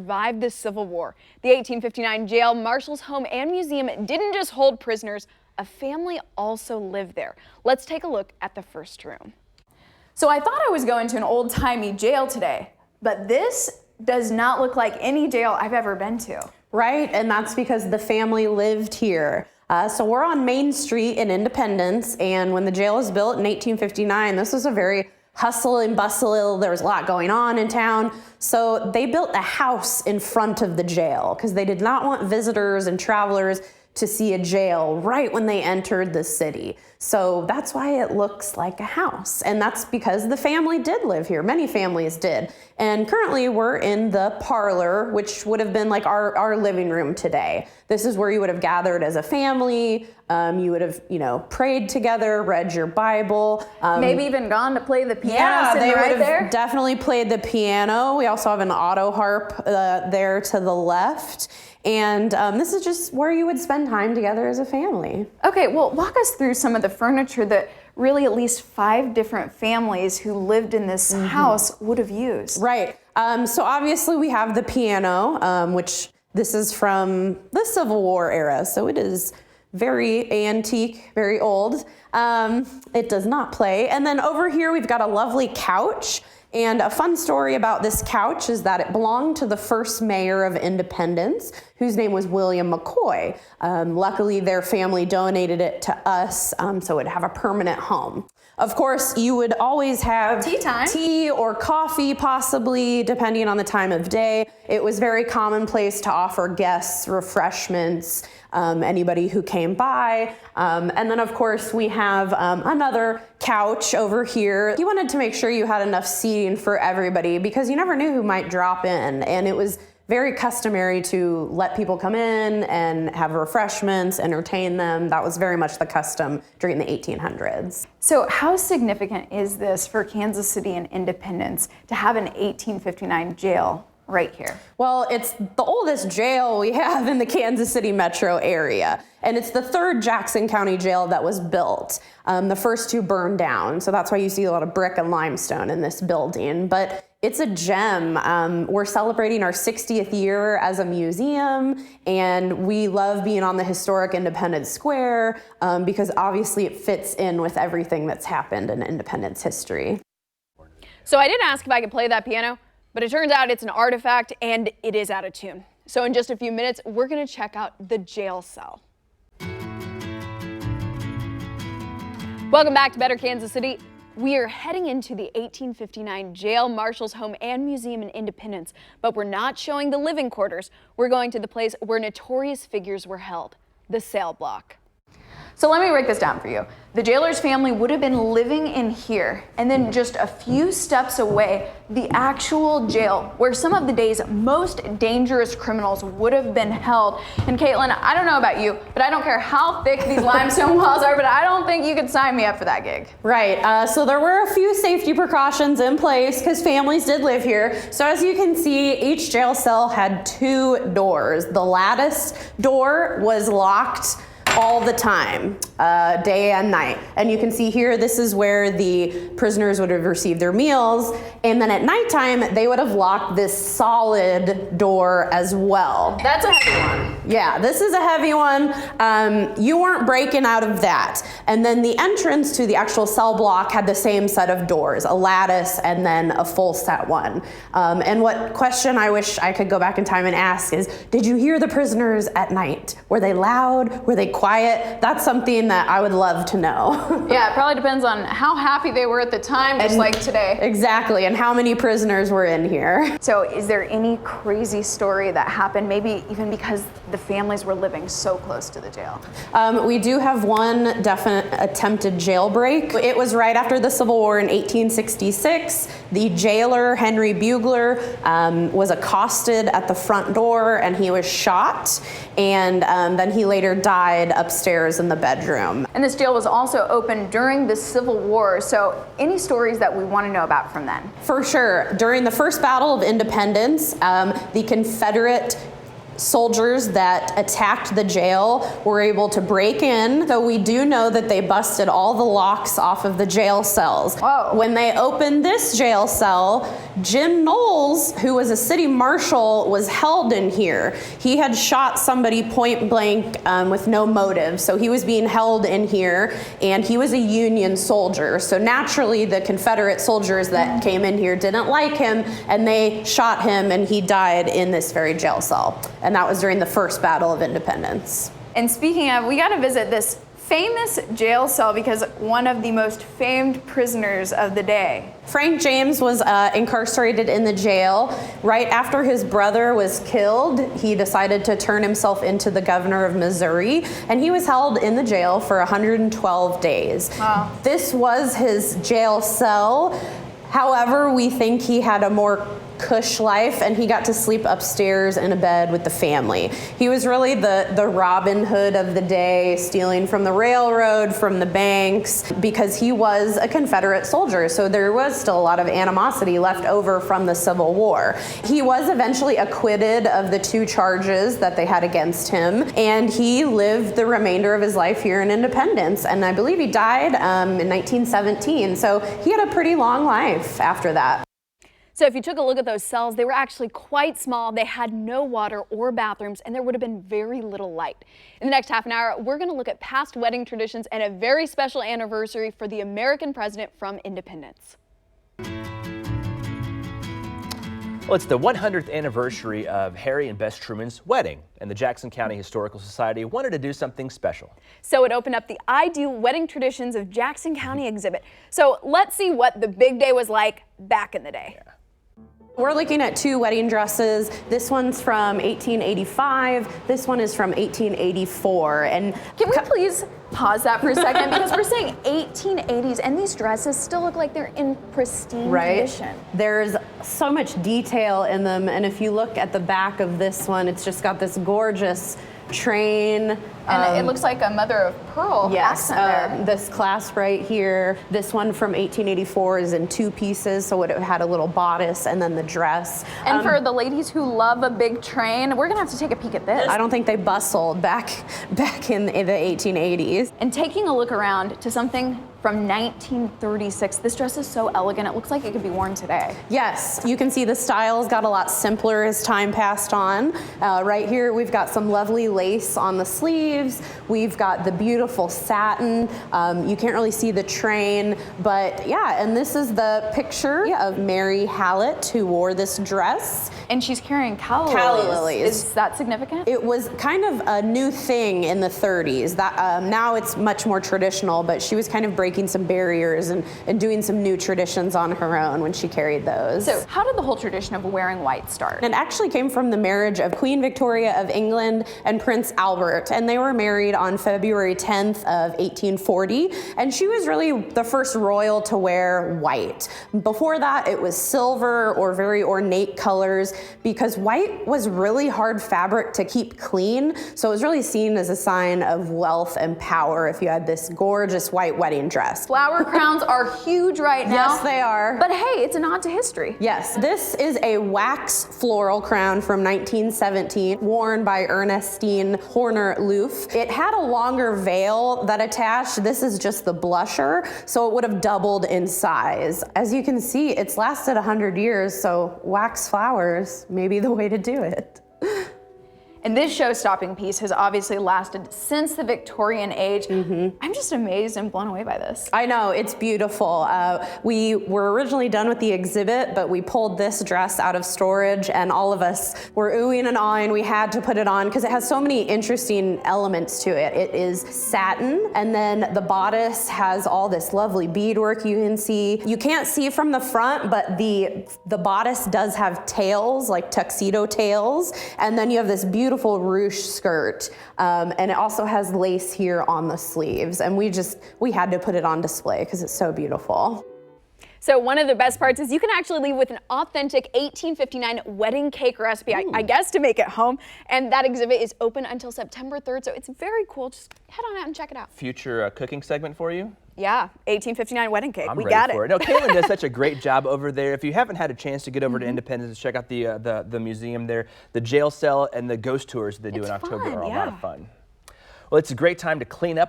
Survived the Civil War. The 1859 jail, Marshals Home and Museum didn't just hold prisoners, a family also lived there. Let's take a look at the first room. So I thought I was going to an old-timey jail today, but this does not look like any jail I've ever been to. Right, and that's because the family lived here. So we're on Main Street in Independence, and when the jail was built in 1859, this was a very hustle and bustle. There was a lot going on in town. So they built a house in front of the jail because they did not want visitors and travelers to see a jail right when they entered the city. So that's why it looks like a house. And that's because the family did live here. Many families did. And currently we're in the parlor, which would have been like our living room today. This is where you would have gathered as a family. You would have, prayed together, read your Bible. Maybe even gone to play the piano. Yeah, they right would have there. Definitely played the piano. We also have an auto harp there to the left. And this is just where you would spend time together as a family. Okay, well, walk us through some of the furniture that really at least 5 different families who lived in this house would have used. Right. So obviously we have the piano, which this is from the Civil War era. So it is very antique, very old. It does not play. And then over here we've got a lovely couch. And a fun story about this couch is that it belonged to the first mayor of Independence, whose name was William McCoy. Luckily, their family donated it to us, so it'd have a permanent home. Of course, you would always have tea time. Tea or coffee, possibly, depending on the time of day. It was very commonplace to offer guests refreshments, anybody who came by. And then, of course, we have another couch over here. He wanted to make sure you had enough seating for everybody because you never knew who might drop in. And it was very customary to let people come in and have refreshments, entertain them. That was very much the custom during the 1800s. So how significant is this for Kansas City and Independence to have an 1859 jail right here? Well, it's the oldest jail we have in the Kansas City metro area. And it's the 3rd Jackson County jail that was built. The first 2 burned down. So that's why you see a lot of brick and limestone in this building. But it's a gem. We're celebrating our 60th year as a museum, and we love being on the historic Independence Square because obviously it fits in with everything that's happened in Independence history. So I did ask if I could play that piano, but it turns out it's an artifact and it is out of tune. So in just a few minutes, we're gonna check out the jail cell. Welcome back to Better Kansas City. We are heading into the 1859 jail, Marshals Home and Museum in Independence, but we're not showing the living quarters. We're going to the place where notorious figures were held, the cell block. So let me break this down for you. The jailer's family would have been living in here, and then just a few steps away, the actual jail, where some of the day's most dangerous criminals would have been held. And Caitlin, I don't know about you, but I don't care how thick these limestone walls are, but I don't think you could sign me up for that gig. Right, so there were a few safety precautions in place because families did live here. So as you can see, each jail cell had 2 doors. The lattice door was locked all the time, day and night. And you can see here, this is where the prisoners would have received their meals. And then at nighttime, they would have locked this solid door as well. That's a heavy one. Yeah, this is a heavy one. You weren't breaking out of that. And then the entrance to the actual cell block had the same set of doors, a lattice and then a full set one. And what question I wish I could go back in time and ask is, did you hear the prisoners at night? Were they loud? Were they quiet? That's something that I would love to know. Yeah, it probably depends on how happy they were at the time, just like today. Exactly, and how many prisoners were in here. So is there any crazy story that happened, maybe even because the families were living so close to the jail? We do have one definite attempted jailbreak. It was right after the Civil War in 1866. The jailer, Henry Bugler, was accosted at the front door and he was shot. And then he later died upstairs in the bedroom. And this jail was also open during the Civil War. So any stories that we want to know about from then? For sure. During the first Battle of Independence, the Confederate soldiers that attacked the jail were able to break in. So we do know that they busted all the locks off of the jail cells. Whoa. When they opened this jail cell, Jim Knowles, who was a city marshal, was held in here. He had shot somebody point blank with no motive. So he was being held in here, and he was a Union soldier. So naturally, the Confederate soldiers that came in here didn't like him, and they shot him, and he died in this very jail cell. And that was during the first Battle of Independence. And speaking of, we got to visit this famous jail cell because one of the most famed prisoners of the day. Frank James was incarcerated in the jail. Right after his brother was killed, he decided to turn himself into the governor of Missouri, and he was held in the jail for 112 days. Wow. This was his jail cell. However, we think he had a more cush life, and he got to sleep upstairs in a bed with the family. He was really the Robin Hood of the day, stealing from the railroad, from the banks, because he was a Confederate soldier. So there was still a lot of animosity left over from the Civil War. He was eventually acquitted of the 2 charges that they had against him, and he lived the remainder of his life here in Independence. And I believe he died in 1917. So he had a pretty long life after that. So if you took a look at those cells, they were actually quite small. They had no water or bathrooms, and there would have been very little light. In the next half an hour, we're going to look at past wedding traditions and a very special anniversary for the American president from independence. Well, it's the 100th anniversary of Harry and Bess Truman's wedding, and the Jackson County Historical Society wanted to do something special. So it opened up the I Do Wedding Traditions of Jackson County exhibit. So let's see what the big day was like back in the day. Yeah. We're looking at 2 wedding dresses. This one's from 1885. This one is from 1884. And can we please pause that for a second? Because we're saying 1880s, and these dresses still look like they're in pristine condition. There's so much detail in them, and if you look at the back of this one, it's just got this gorgeous train. And it looks like a mother of pearl accent there. This clasp right here, this one from 1884 is in 2 pieces, so it had a little bodice and then the dress. And for the ladies who love a big train, we're gonna have to take a peek at this. I don't think they bustled back in the 1880s. And taking a look around to something from 1936, this dress is so elegant, it looks like it could be worn today. Yes, you can see the styles got a lot simpler as time passed on. Right here, we've got some lovely lace on the sleeves. We've got the beautiful satin. You can't really see the train, but yeah, and this is the picture of Mary Hallett, who wore this dress. And she's carrying calla lilies. Is that significant? It was kind of a new thing in the 30s. That now it's much more traditional, but she was kind of breaking some barriers and doing some new traditions on her own when she carried those. So how did the whole tradition of wearing white start? It actually came from the marriage of Queen Victoria of England and Prince Albert, and they were married on February 10th of 1840, and she was really the first royal to wear white. Before that, it was silver or very ornate colors, because white was really hard fabric to keep clean, so it was really seen as a sign of wealth and power if you had this gorgeous white wedding dress. Flower crowns are huge right now. Yes, they are. But hey, it's a nod to history. Yes, this is a wax floral crown from 1917, worn by Ernestine Horner Loof. It had a longer veil that attached. This is just the blusher, so it would have doubled in size. As you can see, it's lasted 100 years, so wax flowers may be the way to do it. And this show-stopping piece has obviously lasted since the Victorian age. I'm just amazed and blown away by this. I know, it's beautiful. We were originally done with the exhibit, but we pulled this dress out of storage, and all of us were oohing and awing. We had to put it on because it has so many interesting elements to it. It is satin, and then the bodice has all this lovely beadwork you can see. You can't see from the front, but the bodice does have tails, like tuxedo tails, and then you have this beautiful ruche skirt, and it also has lace here on the sleeves, and we had to put it on display because it's so beautiful. So one of the best parts is you can actually leave with an authentic 1859 wedding cake recipe, I guess, to make at home. And that exhibit is open until September 3rd, so it's very cool. Just head on out and check it out. Future cooking segment for you? Yeah, 1859 wedding cake. I'm We ready got for it. No, Caitlin does such a great job over there. If you haven't had a chance to get over to Independence, check out the museum there. The jail cell and the ghost tours they do It's in October fun, are a lot of yeah. fun. Well, it's a great time to clean up